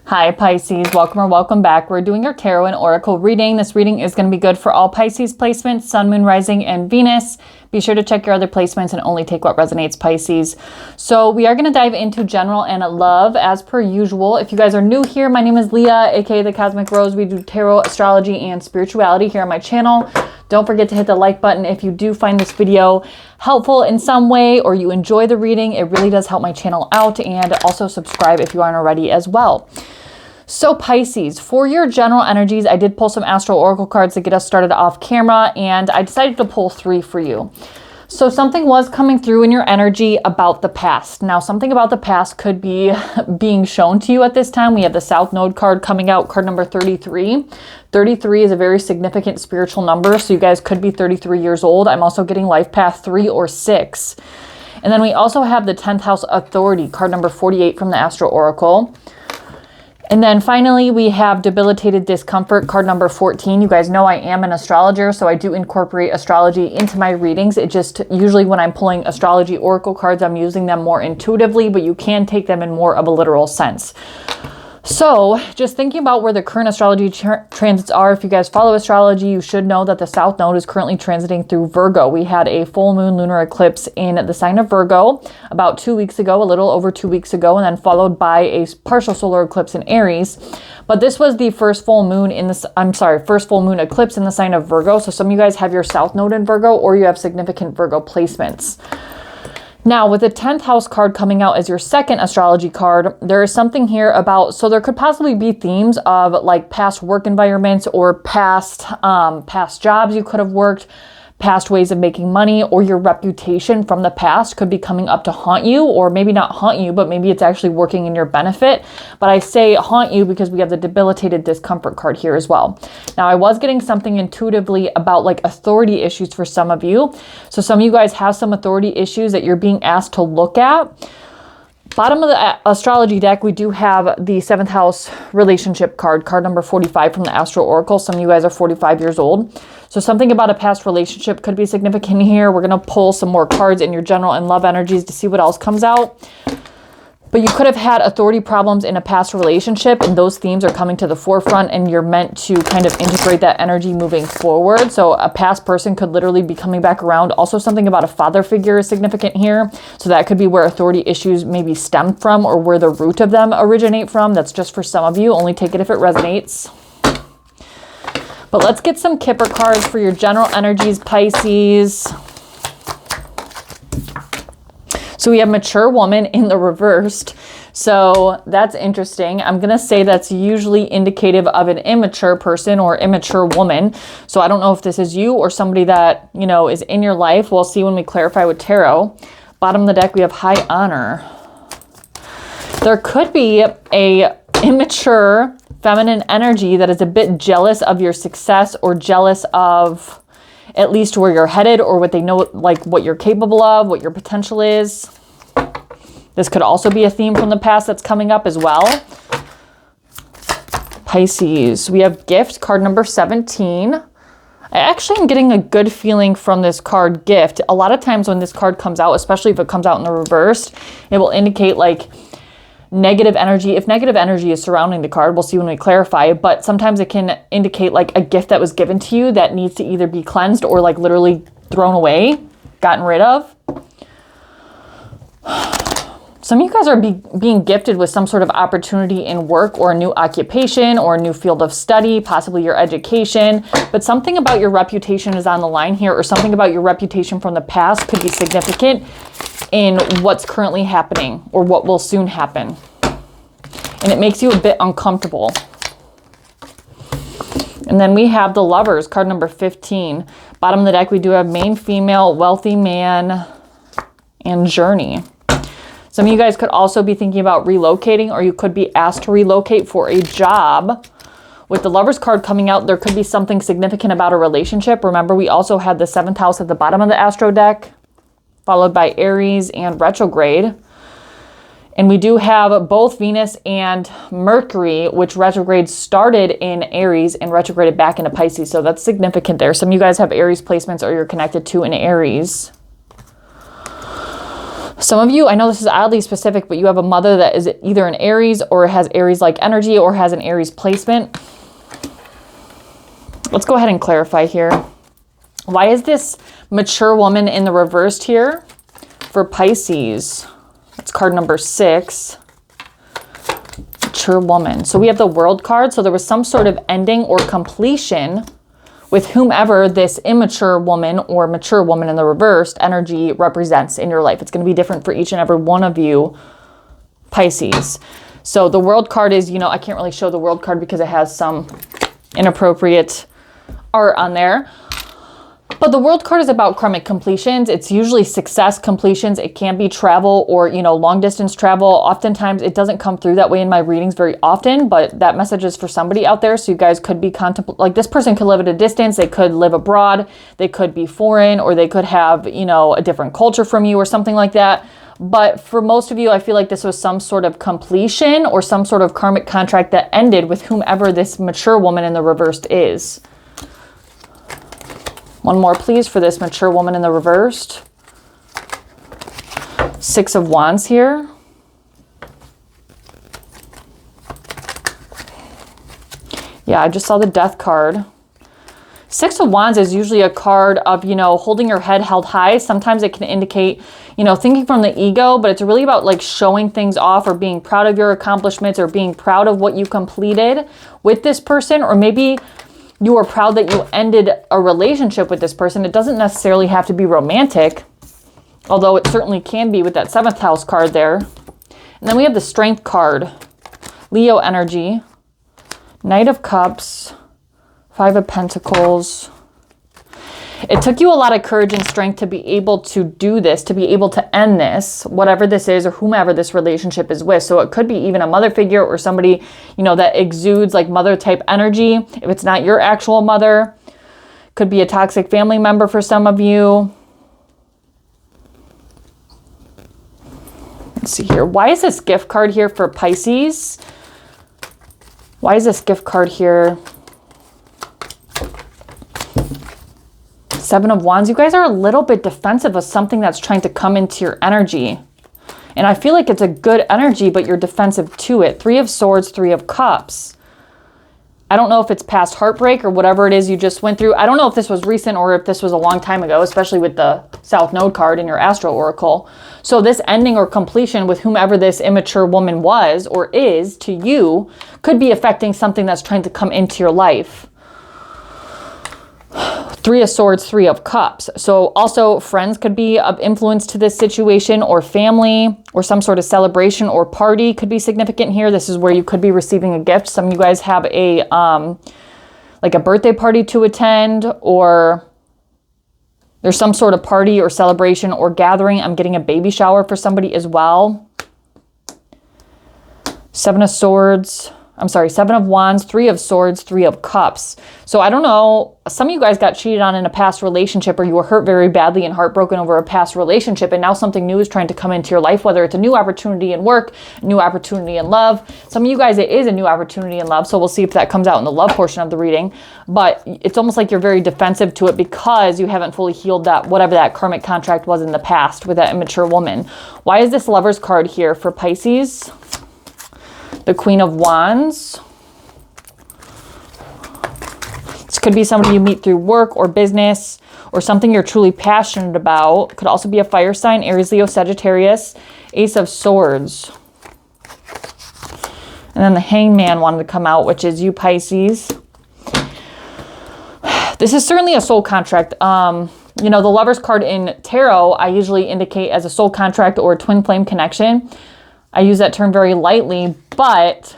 Hi Pisces, welcome or welcome back. We're doing your tarot and oracle reading. This reading is going to be good for all Pisces placements, Sun, Moon, Rising, and Venus. Be sure to check your other placements and only take what resonates, Pisces. So we are going to dive into general and love as per usual. If you guys are new here, my name is Leah, aka the Cosmic Rose. We do tarot, astrology, and spirituality here on my channel. Don't forget to hit the like button if you do find this video helpful in some way or you enjoy the reading. It really does help my channel out, and also subscribe if you aren't already as well. So Pisces, for your general energies, I did pull some astro oracle cards to get us started off camera, and I decided to pull 3 for you. So something was coming through in your energy about the past. Now, something about the past could be being shown to you at this time. We have the South Node card coming out, card number 33. 33 is a very significant spiritual number, so you guys could be 33 years old. I'm also getting life path 3 or 6. And then we also have the 10th house authority, card number 48 from the astro oracle. And then finally, we have debilitated discomfort, card number 14. You guys know I am an astrologer, so I do incorporate astrology into my readings. It just, usually when I'm pulling astrology oracle cards, I'm using them more intuitively, but you can take them in more of a literal sense. So just thinking about where the current astrology transits are, if you guys follow astrology, you should know that the South Node is currently transiting through Virgo. We had a full moon lunar eclipse in the sign of Virgo about 2 weeks ago, a little over 2 weeks ago, and then followed by a partial solar eclipse in Aries. But this was the first full moon first full moon eclipse in the sign of Virgo. So some of you guys have your South Node in Virgo, or you have significant Virgo placements. Now, with the 10th house card coming out as your second astrology card, there is something here about, so there could possibly be themes of like past work environments or past jobs you could have worked, past ways of making money, or your reputation from the past could be coming up to haunt you, or maybe not haunt you, but maybe it's actually working in your benefit. But I say haunt you because we have the debilitated discomfort card here as well. Now, I was getting something intuitively about like authority issues for some of you. So some of you guys have some authority issues that you're being asked to look at. Bottom of the astrology deck, we do have the 7th house relationship card, card number 45 from the Astro Oracle. Some of you guys are 45 years old. So something about a past relationship could be significant here. We're going to pull some more cards in your general and love energies to see what else comes out. But you could have had authority problems in a past relationship, and those themes are coming to the forefront, and you're meant to kind of integrate that energy moving forward. So a past person could literally be coming back around. Also, something about a father figure is significant here. So that could be where authority issues maybe stem from, or where the root of them originate from. That's just for some of you. Only take it if it resonates. But let's get some Kipper cards for your general energies, Pisces. So we have mature woman in the reversed. So that's interesting. I'm going to say that's usually indicative of an immature person or immature woman. So I don't know if this is you or somebody that, you know, is in your life. We'll see when we clarify with tarot. Bottom of the deck, we have high honor. There could be a immature feminine energy that is a bit jealous of your success, or jealous of at least where you're headed, or what they know, like what you're capable of, what your potential is. This could also be a theme from the past that's coming up as well. Pisces, we have gift, card number 17. I actually am getting a good feeling from this card, gift. A lot of times when this card comes out, especially if it comes out in the reversed, it will indicate like negative energy. If negative energy is surrounding the card, we'll see when we clarify, but sometimes it can indicate like a gift that was given to you that needs to either be cleansed or like literally thrown away, gotten rid of. Some of you guys are being gifted with some sort of opportunity in work, or a new occupation, or a new field of study, possibly your education, but something about your reputation is on the line here, or something about your reputation from the past could be significant in what's currently happening or what will soon happen. And it makes you a bit uncomfortable. And then we have the Lovers, card number 15. Bottom of the deck, we do have main female, wealthy man, and journey. Some of you guys could also be thinking about relocating, or you could be asked to relocate for a job. With the Lovers card coming out, there could be something significant about a relationship. Remember, we also had the 7th house at the bottom of the Astro deck, followed by Aries and retrograde. And we do have both Venus and Mercury, which retrograde started in Aries and retrograded back into Pisces. So that's significant there. Some of you guys have Aries placements, or you're connected to an Aries. Some of you, I know this is oddly specific, but you have a mother that is either an Aries or has Aries-like energy or has an Aries placement. Let's go ahead and clarify here. Why is this mature woman in the reversed here for Pisces? It's card number 6. Mature woman. So we have the World card. So there was some sort of ending or completion with whomever this immature woman or mature woman in the reversed energy represents in your life. It's going to be different for each and every one of you, Pisces. So the World card is, you know, I can't really show the World card because it has some inappropriate art on there. But the World card is about karmic completions. It's usually success completions. It can be travel or, you know, long distance travel. Oftentimes it doesn't come through that way in my readings very often, but that message is for somebody out there. So you guys could be like this person could live at a distance. They could live abroad. They could be foreign, or they could have, you know, a different culture from you or something like that. But for most of you, I feel like this was some sort of completion or some sort of karmic contract that ended with whomever this mature woman in the reversed is. One more, please, for this mature woman in the reversed. 6 of Wands here. Yeah, I just saw the Death card. 6 of Wands is usually a card of, you know, holding your head held high. Sometimes it can indicate, you know, thinking from the ego, but it's really about like showing things off or being proud of your accomplishments or being proud of what you completed with this person, or maybe you are proud that you ended a relationship with this person. It doesn't necessarily have to be romantic, although it certainly can be with that 7th house card there. And then we have the Strength card, Leo energy, Knight of Cups, 5 of Pentacles. It took you a lot of courage and strength to be able to do this, to be able to end this, whatever this is or whomever this relationship is with. So it could be even a mother figure or somebody, you know, that exudes like mother type energy. If it's not your actual mother, could be a toxic family member for some of you. Let's see here. Why is this gift card here for Pisces? Why is this gift card here? 7 of Wands. You guys are a little bit defensive of something that's trying to come into your energy. And I feel like it's a good energy, but you're defensive to it. 3 of Swords, 3 of Cups. I don't know if it's past heartbreak or whatever it is you just went through. I don't know if this was recent or if this was a long time ago, especially with the South Node card in your Astro Oracle. So this ending or completion with whomever this immature woman was or is to you could be affecting something that's trying to come into your life. 3 of Swords, 3 of Cups. So also friends could be of influence to this situation, or family, or some sort of celebration or party could be significant here. This is where you could be receiving a gift. Some of you guys have a like a birthday party to attend, or there's some sort of party or celebration or gathering. I'm getting a baby shower for somebody as well. 7 of Swords. I'm sorry, 7 of Wands, 3 of Swords, 3 of Cups. So I don't know, some of you guys got cheated on in a past relationship, or you were hurt very badly and heartbroken over a past relationship, and now something new is trying to come into your life, whether it's a new opportunity in work, a new opportunity in love. Some of you guys, it is a new opportunity in love, so we'll see if that comes out in the love portion of the reading. But it's almost like you're very defensive to it because you haven't fully healed that, whatever that karmic contract was in the past with that immature woman. Why is this Lover's card here for Pisces? The Queen of Wands. This could be somebody you meet through work or business or something you're truly passionate about. Could also be a fire sign, Aries, Leo, Sagittarius. Ace of Swords. And then the Hangman wanted to come out, which is you, Pisces. This is certainly a soul contract. You know, the Lover's card in tarot, I usually indicate as a soul contract or a twin flame connection. I use that term very lightly, but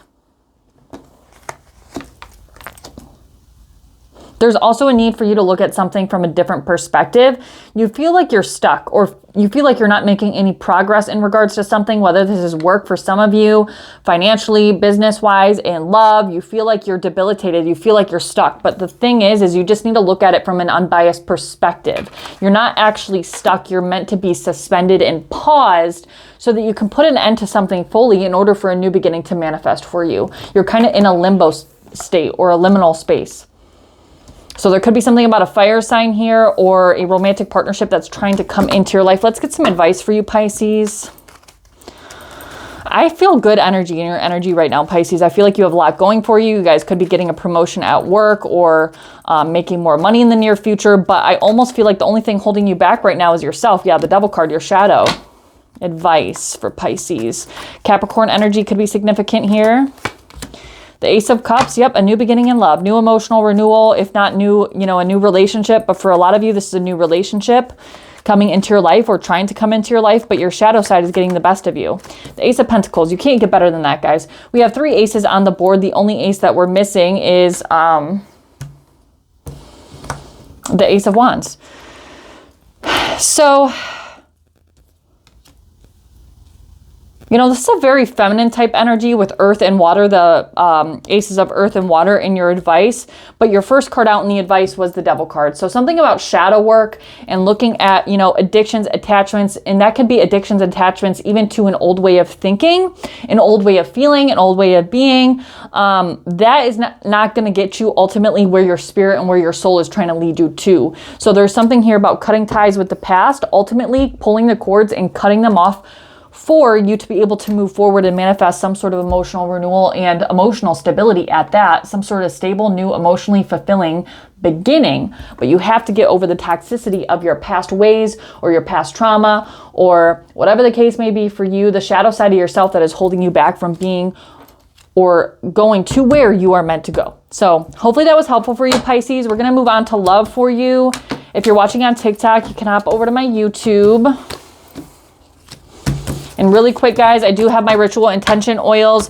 there's also a need for you to look at something from a different perspective. You feel like you're stuck, or you feel like you're not making any progress in regards to something, whether this is work for some of you, financially, business-wise, in love. You feel like you're debilitated. You feel like you're stuck. But the thing is you just need to look at it from an unbiased perspective. You're not actually stuck. You're meant to be suspended and paused so that you can put an end to something fully in order for a new beginning to manifest for you. You're kind of in a limbo state or a liminal space. So there could be something about a fire sign here or a romantic partnership that's trying to come into your life. Let's get some advice for you, Pisces. I feel good energy in your energy right now, Pisces. I feel like you have a lot going for you. You guys could be getting a promotion at work or making more money in the near future. But I almost feel like the only thing holding you back right now is yourself. Yeah, the Devil card, your shadow. Advice for Pisces. Capricorn energy could be significant here. The Ace of Cups, yep, a new beginning in love, new emotional renewal, if not new, you know, a new relationship. But for a lot of you, this is a new relationship coming into your life or trying to come into your life, but your shadow side is getting the best of you. The Ace of Pentacles, you can't get better than that, guys. We have 3 aces on the board. The only ace that we're missing is the Ace of Wands. So, you know, this is a very feminine type energy with earth and water, the aces of earth and water in your advice. But your first card out in the advice was the Devil card. So something about shadow work and looking at, you know, addictions, attachments, and that could be addictions, attachments, even to an old way of thinking, an old way of feeling, an old way of being. That is not going to get you ultimately where your spirit and where your soul is trying to lead you to. So there's something here about cutting ties with the past, ultimately pulling the cords and cutting them off for you to be able to move forward and manifest some sort of emotional renewal and emotional stability at that, some sort of stable, new, emotionally fulfilling beginning. But you have to get over the toxicity of your past ways or your past trauma or whatever the case may be for you, the shadow side of yourself that is holding you back from being or going to where you are meant to go. So hopefully that was helpful for you, Pisces. We're going to move on to love for you. If you're watching on TikTok, you can hop over to my YouTube. And really quick, guys, I do have my ritual intention oils,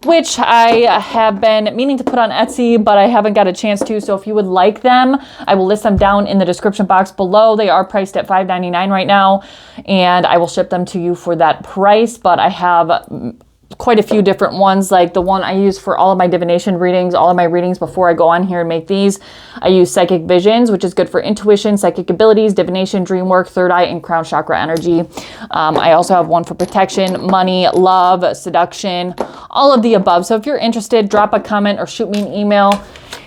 which I have been meaning to put on Etsy, but I haven't got a chance to. So if you would like them, I will list them down in the description box below. They are priced at $5.99 right now, and I will ship them to you for that price. But I have quite a few different ones, like the one I use for all of my divination readings, all of my readings before I go on here and make these. I use Psychic Visions, which is good for intuition, psychic abilities, divination, dream work, third eye, and crown chakra energy. I also have one for protection, money, love, seduction, all of the above. So if you're interested, drop a comment or shoot me an email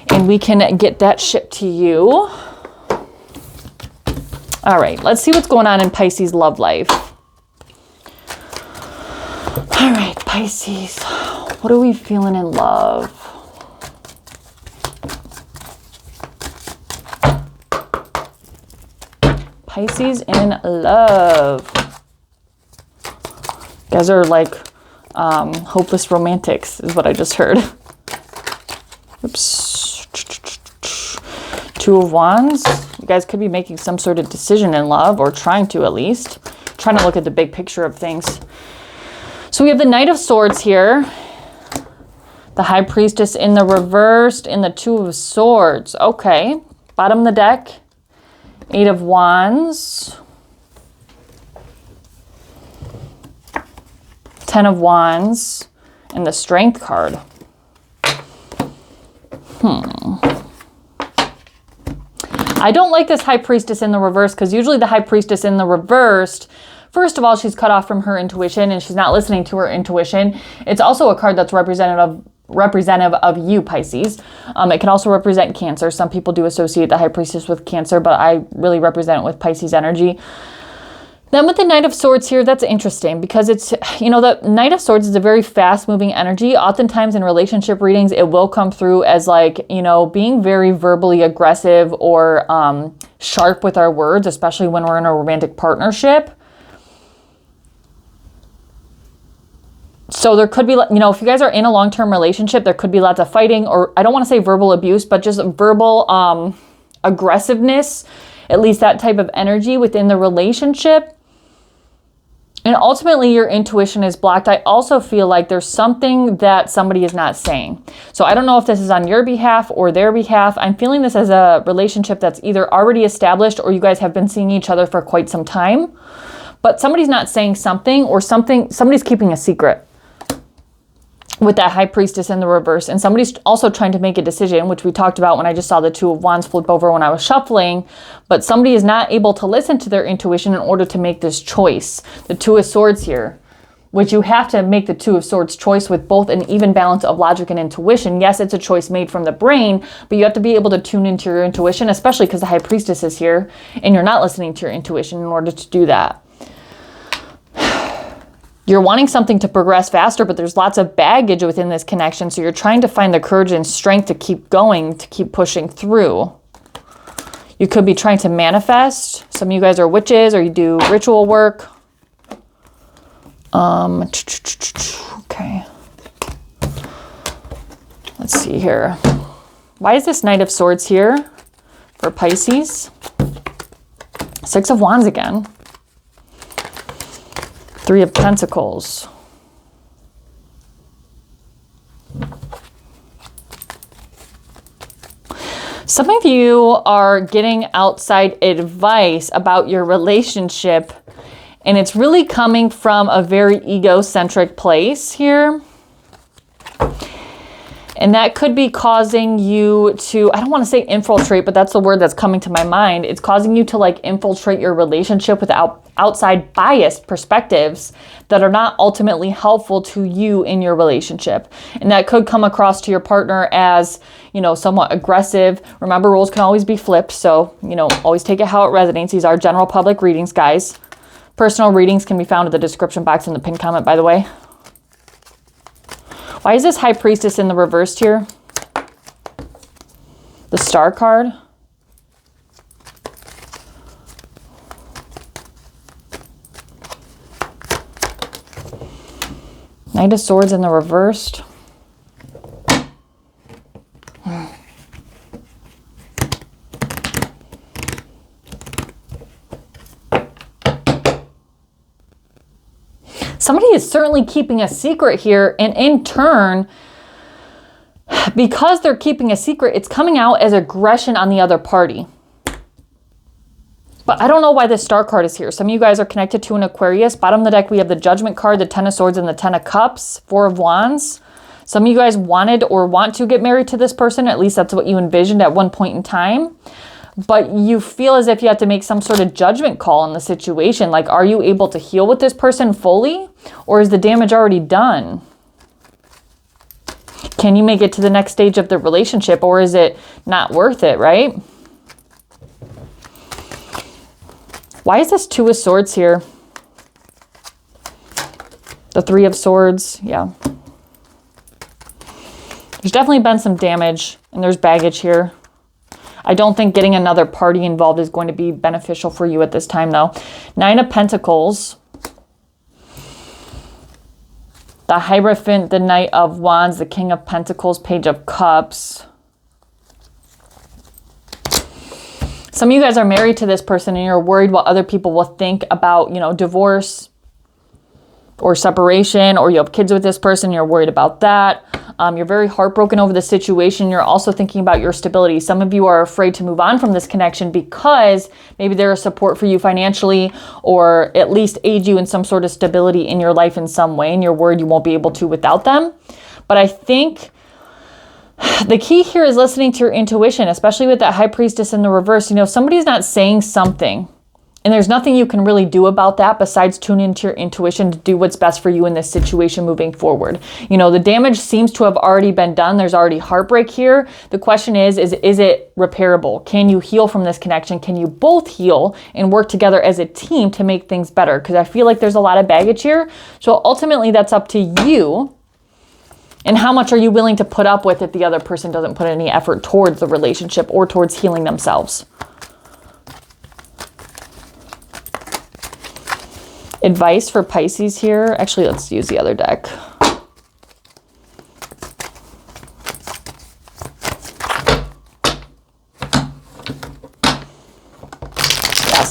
and we can get that shipped to you. All right, let's see what's going on in Pisces love life. All right, Pisces, what are we feeling in love? Pisces in love. You guys are like hopeless romantics is what I just heard. Oops. 2 of Wands. You guys could be making some sort of decision in love, or trying to at least. Trying to look at the big picture of things. So we have the Knight of Swords here, the High Priestess in the reversed, and the 2 of Swords. Okay, bottom of the deck, 8 of Wands, 10 of Wands, and the Strength card. I don't like this High Priestess in the reverse, because usually the High Priestess in the reversed, first of all, she's cut off from her intuition and she's not listening to her intuition. It's also a card that's representative of you, Pisces. It can also represent Cancer. Some people do associate the High Priestess with Cancer, but I really represent it with Pisces energy. Then with the Knight of Swords here, that's interesting because it's, you know, the Knight of Swords is a very fast moving energy. Oftentimes in relationship readings, it will come through as like, you know, being very verbally aggressive or sharp with our words, especially when we're in a romantic partnership. So there could be, you know, if you guys are in a long-term relationship, there could be lots of fighting, or I don't want to say verbal abuse, but just verbal aggressiveness, at least that type of energy within the relationship. And ultimately your intuition is blocked. I also feel like there's something that somebody is not saying. So I don't know if this is on your behalf or their behalf. I'm feeling this as a relationship that's either already established or you guys have been seeing each other for quite some time. But somebody's not saying something, or somebody's keeping a secret with that High Priestess in the reverse. And somebody's also trying to make a decision, which we talked about when I just saw the 2 of Wands flip over when I was shuffling. But somebody is not able to listen to their intuition in order to make this choice. The 2 of Swords here. which you have to make the Two of Swords choice with both an even balance of logic and intuition. Yes, it's a choice made from the brain, but you have to be able to tune into your intuition, especially because the High Priestess is here and you're not listening to your intuition in order to do that. You're wanting something to progress faster, but there's lots of baggage within this connection. So you're trying to find the courage and strength to keep going, to keep pushing through. You could be trying to manifest. Some of you guys are witches or you do ritual work. Okay. Let's see here. Why is this Knight of Swords here for Pisces? Six of Wands again. Three of Pentacles. Some of you are getting outside advice about your relationship, and it's really coming from a very egocentric place here. And that could be causing you to, I don't want to say infiltrate, but that's the word that's coming to my mind. It's causing you to like infiltrate your relationship with outside biased perspectives that are not ultimately helpful to you in your relationship. And that could come across to your partner as, you know, somewhat aggressive. Remember, roles can always be flipped. So, you know, always take it how it resonates. These are general public readings, guys. Personal readings can be found in the description box in the pinned comment, by the way. Why is this High Priestess in the reversed here? The Star card. Knight of Swords in the reversed. Somebody is certainly keeping a secret here, and in turn, because they're keeping a secret, it's coming out as aggression on the other party. But I don't know why this Star card is here. Some of you guys are connected to an Aquarius. Bottom of the deck, we have the Judgment card, the Ten of Swords, and the Ten of Cups, Four of Wands. Some of you guys wanted or want to get married to this person. At least that's what you envisioned at one point in time. But you feel as if you have to make some sort of judgment call in the situation. Like, are you able to heal with this person fully? Or is the damage already done? Can you make it to the next stage of the relationship? Or is it not worth it, right? Why is this Two of Swords here? The Three of Swords, yeah. There's definitely been some damage and there's baggage here. I don't think getting another party involved is going to be beneficial for you at this time, though. Nine of Pentacles. The Hierophant, the Knight of Wands, the King of Pentacles, Page of Cups. Some of you guys are married to this person and you're worried what other people will think about, you know, divorce or separation, or you have kids with this person, you're worried about that. You're very heartbroken over the situation. You're also thinking about your stability. Some of you are afraid to move on from this connection because maybe they're a support for you financially, or at least aid you in some sort of stability in your life in some way, and you're worried you won't be able to without them. But I think the key here is listening to your intuition, especially with that High Priestess in the reverse. You know, somebody's not saying something, and there's nothing you can really do about that besides tune into your intuition to do what's best for you in this situation moving forward. You know, the damage seems to have already been done. There's already heartbreak here. The question is it repairable? Can you heal from this connection? Can you both heal and work together as a team to make things better? Because I feel like there's a lot of baggage here. So ultimately, that's up to you. And how much are you willing to put up with if the other person doesn't put any effort towards the relationship or towards healing themselves? Advice for Pisces here. Actually, let's use the other deck.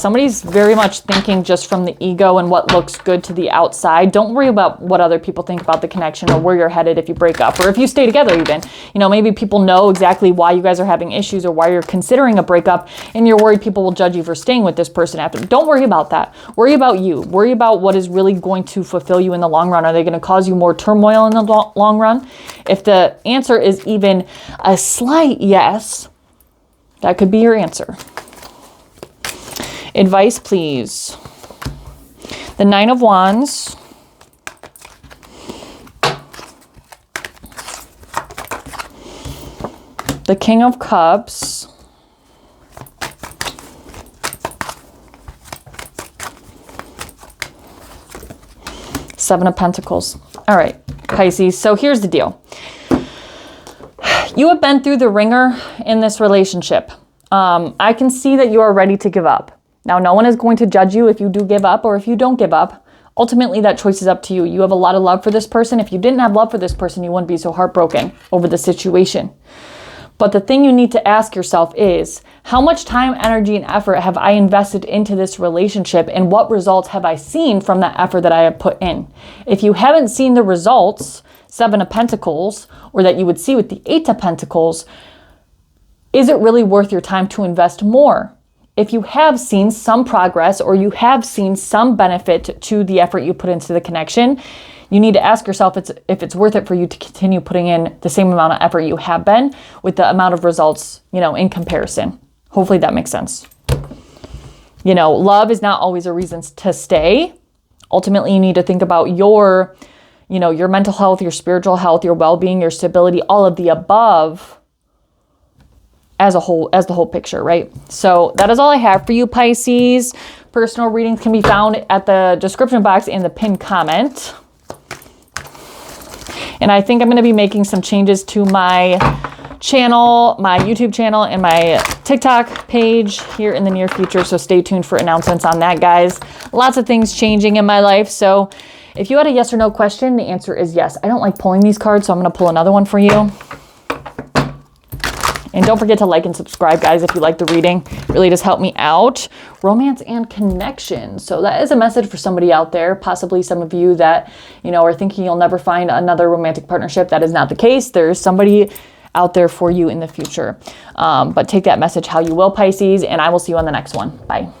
Somebody's very much thinking just from the ego and what looks good to the outside. Don't worry about what other people think about the connection or where you're headed if you break up or if you stay together even. You know, maybe people know exactly why you guys are having issues or why you're considering a breakup and you're worried people will judge you for staying with this person after. Don't worry about that. Worry about you. Worry about what is really going to fulfill you in the long run. Are they going to cause you more turmoil in the long run? If the answer is even a slight yes, that could be your answer. Advice, please. The Nine of Wands. the King of Cups. Seven of Pentacles. All right, Pisces. So here's the deal. You have been through the ringer in this relationship. I can see that you are ready to give up. Now, no one is going to judge you if you do give up or if you don't give up. Ultimately, that choice is up to you. You have a lot of love for this person. If you didn't have love for this person, you wouldn't be so heartbroken over the situation. But the thing you need to ask yourself is, how much time, energy, and effort have I invested into this relationship, and what results have I seen from that effort that I have put in? If you haven't seen the results, Seven of Pentacles, or that you would see with the Eight of Pentacles, is it really worth your time to invest more? If you have seen some progress or you have seen some benefit to the effort you put into the connection, you need to ask yourself if it's worth it for you to continue putting in the same amount of effort you have been with the amount of results, in comparison. Hopefully that makes sense. Love is not always a reason to stay. Ultimately, you need to think about your mental health, your spiritual health, your well-being, your stability, all of the above as the whole picture, right? So that is all I have for you, Pisces. Personal readings can be found at the description box in the pinned comment. And I think I'm going to be making some changes to my channel, my YouTube channel, and my TikTok page here in the near future. So stay tuned for announcements on that, guys. Lots of things changing in my life. So if you had a yes or no question, the answer is yes. I don't like pulling these cards, so I'm going to pull another one for you. And don't forget to like and subscribe, guys, if you like the reading. It really does help me out. Romance and connection. So that is a message for somebody out there, possibly some of you that, are thinking you'll never find another romantic partnership. That is not the case. There's somebody out there for you in the future. But take that message how you will, Pisces, and I will see you on the next one. Bye.